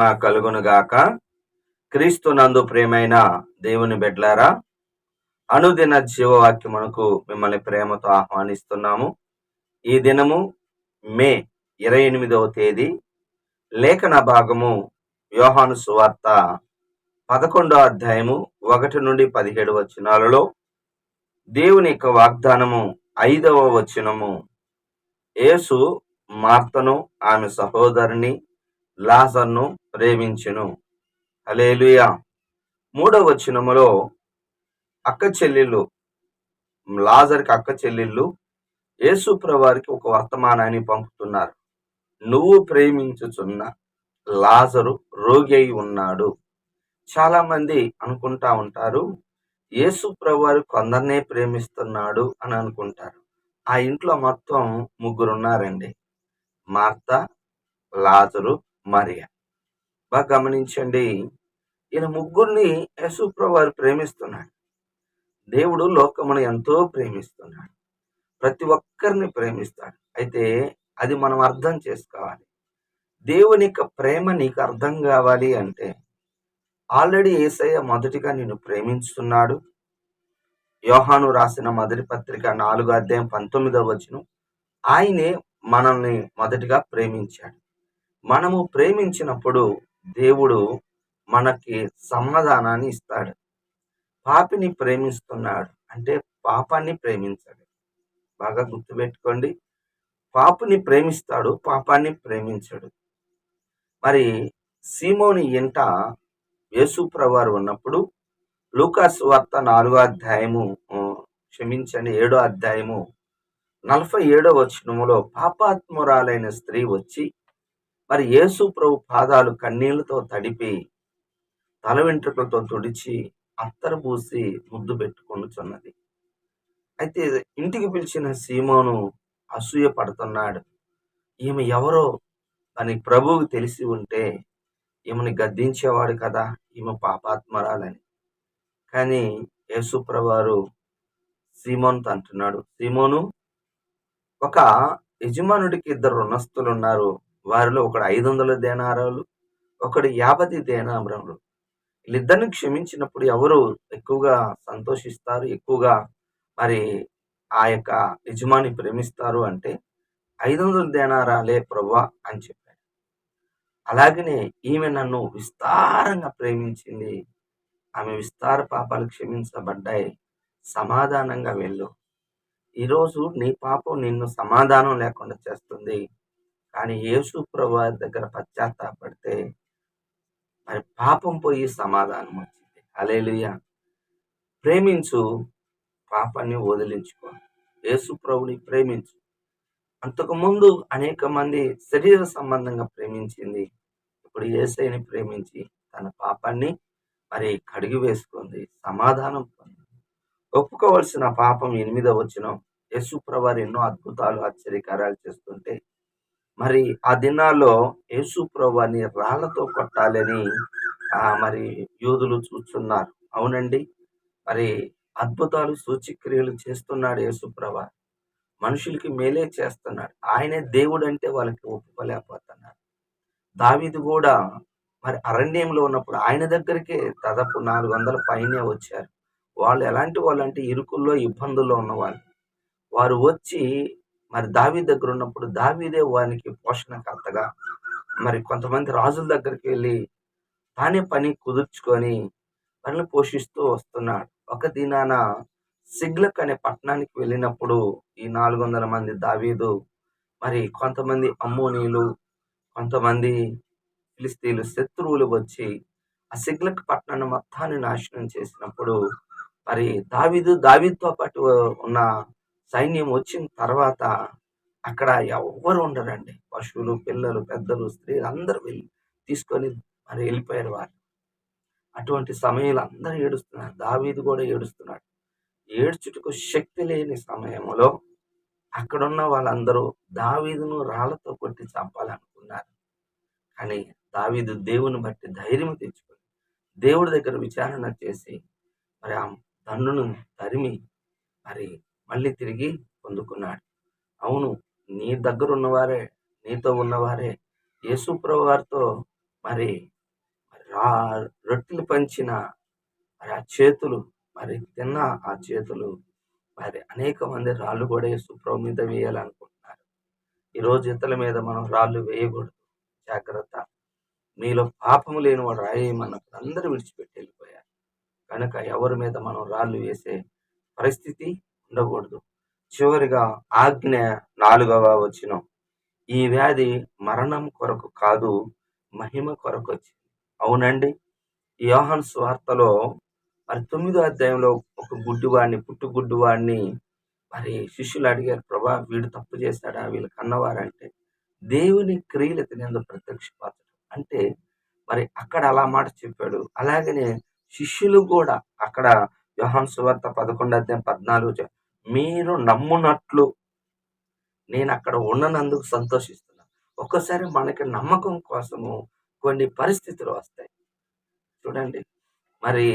మహిమ కలుగునుగాక. క్రీస్తునందు ప్రియమైన దేవుని బిడ్డలారా, అనుదిన జీవవాక్యమునకు మిమ్మల్ని ప్రేమతో ఆహ్వానిస్తున్నాము. ఈ దినము మే 28వ తేదీ. లేఖన భాగము యోహాను సువార్త 11వ అధ్యాయము 1 నుండి 17 వచనాలలో దేవుని యొక్క వాగ్దానము 5వ వచనము. యేసు మార్తను, ఆమె సహోదరుని లాజరును ప్రేమించెను. హల్లెలూయా. 3వ వచనములో అక్క చెల్లెళ్ళు, లాజరుకి అక్క చెల్లెళ్ళు యేసు ప్రభువారికి ఒక వర్తమానాన్ని పంపుతున్నారు. నువ్వు ప్రేమించుచున్న లాజరు రోగి అయి ఉన్నాడు. చాలా మంది అనుకుంటా ఉంటారు, యేసు ప్రభువారు కొందరినే ప్రేమిస్తున్నాడు అని అనుకుంటారు. ఆ ఇంట్లో మొత్తం 3 ఉన్నారండి. మార్త, లాజరు, మరియ. బాగా గమనించండి. ఈయన 3 యేసు ప్రభువారు ప్రేమిస్తున్నాడు. దేవుడు లోకమును ఎంతో ప్రేమిస్తున్నాడు. ప్రతి ఒక్కరిని ప్రేమిస్తాడు. అయితే అది మనం అర్థం చేసుకోవాలి. దేవుని యొక్క ప్రేమ నీకు అర్థం కావాలి అంటే ఆల్రెడీ యేసయ్య మొదటిగా నిన్ను ప్రేమించుతున్నాడు. యోహాను రాసిన మొదటి పత్రిక 4వ అధ్యాయం 19వ వచనం, ఆయనే మనల్ని మొదటిగా ప్రేమించాడు. మనము ప్రేమించినప్పుడు దేవుడు మనకి సమాధానాన్ని ఇస్తాడు. పాపిని ప్రేమిస్తున్నాడు అంటే పాపాన్ని ప్రేమించాడు. బాగా గుర్తుపెట్టుకోండి. పాపిని ప్రేమిస్తాడు, పాపాన్ని ప్రేమించడు. మరి సీమోని ఇంట యేసు ప్రభువారు ఉన్నప్పుడు లూకాసు సువార్త 4వ అధ్యాయము 7వ అధ్యాయము 47వ వచనములో పాపాత్మురాలైన స్త్రీ వచ్చి మరి యేసు ప్రభు పాదాలు కన్నీళ్లతో తడిపి తల వెంట్రుకలతో తుడిచి అత్తరు పూసి ముద్దు పెట్టుకొనుచున్నది. అయితే ఇంటికి పిలిచిన సీమోను అసూయ పడుతున్నాడు. ఈమె ఎవరో అని ప్రభువుకు తెలిసి ఉంటే ఈమెను గద్దించేవాడు కదా, ఈమె పాపాత్మరాలని. కానీ యేసు ప్రభువారు సీమోనుతో అంటున్నాడు, సీమోను, ఒక యజమానుడికి 2 రుణస్థులు ఉన్నారు. వారిలో ఒకడు 500 దేనారాలు, ఒకడు 50 దేనారములు. వీళ్ళిద్దరిని క్షమించినప్పుడు ఎవరు ఎక్కువగా సంతోషిస్తారు, ఎక్కువగా మరి ఆ యొక్క యజమాని ప్రేమిస్తారు అంటే 500 దేనారాలే ప్రభువా అని చెప్పాడు. అలాగనే ఈమె నన్ను విస్తారంగా ప్రేమించింది, ఆమె విస్తార పాపాలు క్షమించబడ్డాయి, సమాధానంగా వెళ్ళు. ఈరోజు నీ పాపం నిన్ను సమాధానం లేకుండా చేస్తుంది. కానీ యేసు ప్రభువారి దగ్గర పశ్చాత్తాపడితే మరి పాపం పోయి సమాధానం వచ్చింది. హల్లెలూయా. ప్రేమించు, పాపాన్ని వదిలించుకో. యేసు ప్రభుని ప్రేమించు. అంతకుముందు అనేక మంది శరీర సంబంధంగా ప్రేమించింది. ఇప్పుడు యేసయ్యని ప్రేమించి తన పాపాన్ని మరి కడిగి వేసుకుంది, సమాధానం పొంది. ఒప్పుకోవలసిన పాపం 8వ వచనం. యేసు ప్రభువారు ఎన్నో అద్భుతాలు, ఆశ్చర్యకార్యాలు చేస్తుంటే మరి ఆ దినాల్లో యేసు ప్రభువారిని రాళ్లతో కొట్టాలని మరి యూదులు చూస్తున్నారు. అవునండి, మరి అద్భుతాలు, సూచక్రియలు చేస్తున్నాడు యేసు ప్రభువారు. మనుషులకి మేలే చేస్తున్నాడు. ఆయనే దేవుడు అంటే వాళ్ళకి ఒప్పుకోలేకపోతున్నారు. దావీదు కూడా మరి అరణ్యంలో ఉన్నప్పుడు ఆయన దగ్గరికే దాదాపు 400 పైనే వచ్చారు. వాళ్ళు ఎలాంటి వాళ్ళంటే ఇరుకుల్లో, ఇబ్బందుల్లో ఉన్నవాళ్ళు. వారు వచ్చి మరి దావీదు దగ్గర ఉన్నప్పుడు దావీదే వారికి పోషణకర్తగా, మరి కొంతమంది రాజుల దగ్గరికి వెళ్ళి తానే పని కుదుర్చుకొని వాళ్ళని పోషిస్తూ వస్తున్నాడు. ఒక దినాన సిగ్లక్ అనే పట్టణానికి వెళ్ళినప్పుడు ఈ 400 మంది దావీదు మరి కొంతమంది అమ్మోనీయులు, కొంతమంది ఫిలిస్తీన్లు శత్రువులు వచ్చి ఆ సిగ్లక్ పట్టణాన్ని మొత్తాన్ని నాశనం చేసినప్పుడు మరి దావీదుతో పాటు ఉన్న సైన్యం వచ్చిన తర్వాత అక్కడ ఎవ్వరు ఉండరండి. పశువులు, పిల్లలు, పెద్దలు, స్త్రీలు అందరూ వెళ్ళి తీసుకొని మరి వెళ్ళిపోయారు వారు. అటువంటి సమయంలో అందరూ ఏడుస్తున్నారు. దావీదు కూడా ఏడుస్తున్నాడు. ఏడ్చుటకు శక్తి లేని సమయంలో అక్కడున్న వాళ్ళందరూ దావీదును రాళ్లతో కొట్టి చంపాలనుకున్నారు. కానీ దావీదు దేవుని బట్టి ధైర్యం తెచ్చుకొని దేవుడి దగ్గర విచారణ చేసి మరి ఆ దండును తరిమి మరి మళ్ళీ తిరిగి పొందుకున్నాడు. అవును, నీ దగ్గర ఉన్నవారే, నీతో ఉన్నవారే యేసు ప్రభువారితో మరి రా రొట్టెలు పంచిన మరి ఆ చేతులు, మరి తిన్న ఆ చేతులు, మరి అనేక మంది రాళ్ళు కూడా యేసుప్రభు మీద వేయాలనుకుంటున్నారు. ఈరోజు ఇతరుల మీద మనం రాళ్ళు వేయకూడదు. జాగ్రత్త. మీలో పాపము లేనివాడు రాయేయమన్నప్పుడు అందరూ విడిచిపెట్టి వెళ్ళిపోయారు. కనుక ఎవరి మీద మనం రాళ్ళు వేసే పరిస్థితి ఉండకూడదు. చివరిగా ఆజ్ఞ 4వ వచనం. ఈ వ్యాధి మరణం కొరకు కాదు, మహిమ కొరకు వచ్చింది. అవునండి. ఈ యోహాను సువార్తలో మరి 9వ అధ్యాయంలో ఒక పుట్టు గుడ్డివాడిని మరి శిష్యులు అడిగారు, ప్రభా వీడు తప్పు చేశాడా, వీళ్ళు కన్నవారంటే దేవుని క్రియలు ఇతని ప్రత్యక్షపరచడం అంటే మరి అక్కడ అలా మాట చెప్పాడు. అలాగనే శిష్యులు కూడా అక్కడ యోహాను సువార్త 11వ అధ్యాయం 14 మీరు నమ్మునట్లు నేను అక్కడ ఉన్ననందుకు సంతోషిస్తున్నాను. ఒక్కసారి మనకి నమ్మకం కోసము కొన్ని పరిస్థితులు వస్తాయి. చూడండి. మరి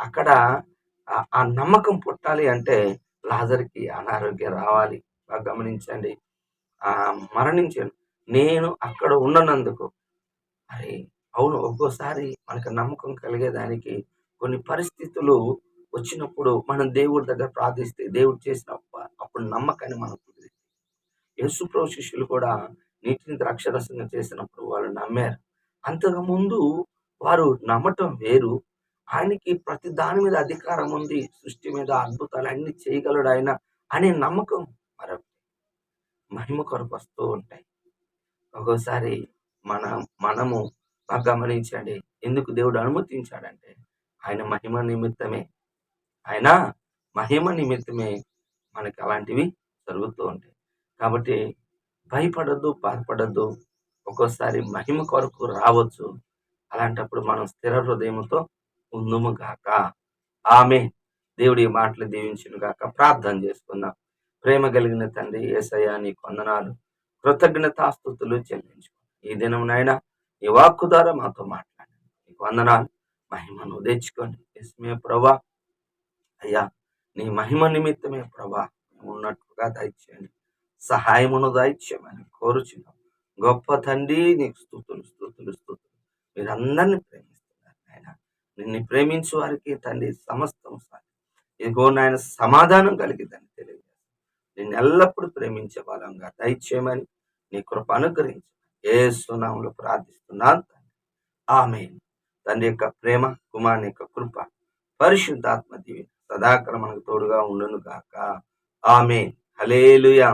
అక్కడ ఆ నమ్మకం పుట్టాలి అంటే లాజర్‌కి అనారోగ్యం రావాలి. బాగా గమనించండి. మరణించాను. నేను అక్కడ ఉన్ననందుకు మరి అవును. ఒక్కోసారి మనకు నమ్మకం కలిగేదానికి కొన్ని పరిస్థితులు వచ్చినప్పుడు మనం దేవుడి దగ్గర ప్రార్థిస్తే దేవుడు చేసిన అప్పుడు నమ్మకాన్ని మనం కుదిరిద్ది. యేసుప్రభు శిష్యులు కూడా నీటిని ద్రాక్షరసంగా చేసినప్పుడు వాళ్ళు నమ్మారు. అంతకుముందు వారు నమ్మటం వేరు. ఆయనకి ప్రతి దాని మీద అధికారం ఉంది. సృష్టి మీద అద్భుతాలన్నీ చేయగలడు ఆయన అనే నమ్మకం మరొకటి. మహిమ కొరకు వస్తూ ఉంటాయి. ఒక్కోసారి మనము బాగా గమనించండి. ఎందుకు దేవుడు అనుమతించాడంటే ఆయన మహిమ నిమిత్తమే. ఆయన మహిమ నిమిత్తమే మనకి అలాంటివి జరుగుతూ ఉంటాయి. కాబట్టి భయపడొద్దు, బాధపడొద్దు. ఒక్కోసారి మహిమ కొరకు రావచ్చు. అలాంటప్పుడు మనం స్థిర హృదయంతో ఉందుము గాక. ఆమేన్. దేవుడి ఈ మాటలు దీవించును గాక. ప్రార్థన చేసుకుందాం. ప్రేమ కలిగిన తండ్రి యేసయ్యా నీకు వందనాలు, కృతజ్ఞతాస్తుతులు చెల్లించు. ఈ దినం నాయన ఈ వాక్కు ద్వారా మాతో మాట్లాడండి. నీకు వందనాలు. మహిమను తెచ్చుకోండి. యేసువే ప్రభా, అయ్యా నీ మహిమ నిమిత్తమే ప్రభా మేము ఉన్నట్టుగా దయచేయండి. సహాయమును దయచేయమని కోరుచున్నాం. గొప్ప తండ్రి నీకు స్తుతులు స్తుతులు స్తుతులు. మీరందరినీ ప్రేమిస్తున్నారు నాయన. నిన్ను ప్రేమించు వారికి తండ్రి సమస్తం సార్ ఇదిగో నాయన సమాధానం కలిగిద్దని తెలియజేస్తాను. నిన్ను ఎల్లప్పుడూ ప్రేమించే బలంగా దయచేయమని నీ కృప అనుగ్రహించు. యేసు నామములో ప్రార్థిస్తున్నాను తండ్రి. ఆమేన్. తండ్రి యొక్క ప్రేమ, కుమారుని యొక్క కృప, పరిశుద్ధాత్మ దీవెన సదాకాలం మనకు తోడుగా ఉండును గాక. ఆమేన్. హల్లెలూయా.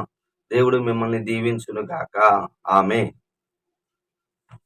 దేవుడు మిమ్మల్ని దీవించును గాక. ఆమేన్.